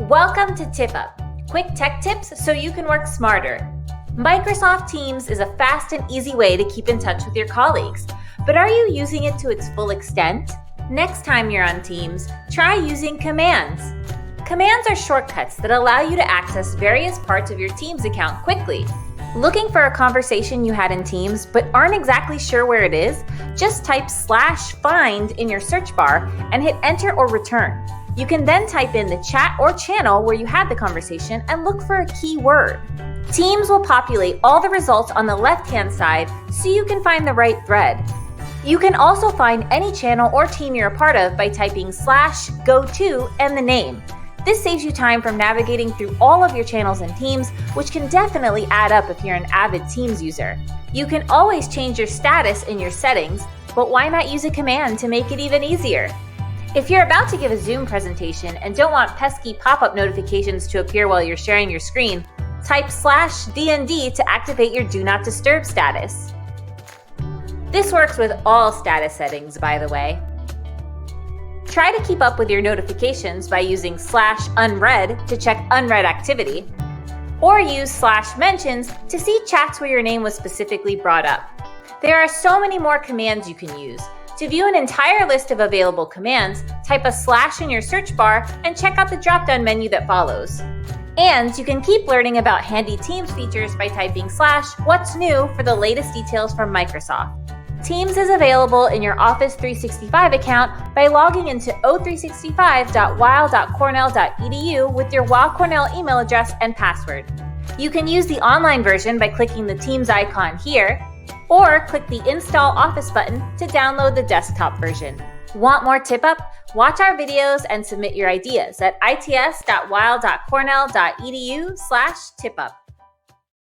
Welcome to TipUp, quick tech tips so you can work smarter. Microsoft Teams is a fast and easy way to keep in touch with your colleagues, but are you using it to its full extent? Next time you're on Teams, try using commands. Commands are shortcuts that allow you to access various parts of your Teams account quickly. Looking for a conversation you had in Teams but aren't exactly sure where it is? Just type /find in your search bar and hit enter or return. You can then type in the chat or channel where you had the conversation and look for a key word. Teams will populate all the results on the left-hand side so you can find the right thread. You can also find any channel or team you're a part of by typing /go-to and the name. This saves you time from navigating through all of your channels and teams, which can definitely add up if you're an avid Teams user. You can always change your status in your settings, but why not use a command to make it even easier? If you're about to give a Zoom presentation and don't want pesky pop-up notifications to appear while you're sharing your screen, type /DND to activate your Do Not Disturb status. This works with all status settings, by the way. Try to keep up with your notifications by using /unread to check unread activity, or use /mentions to see chats where your name was specifically brought up. There are so many more commands you can use. To view an entire list of available commands, type a / in your search bar and check out the drop-down menu that follows. And you can keep learning about handy Teams features by typing /what's new for the latest details from Microsoft. Teams is available in your Office 365 account by logging into o365.weil.cornell.edu with your Weill Cornell email address and password. You can use the online version by clicking the Teams icon here, or click the Install Office button to download the desktop version. Want more TipUp? Watch our videos and submit your ideas at its.weill.cornell.edu/tipup.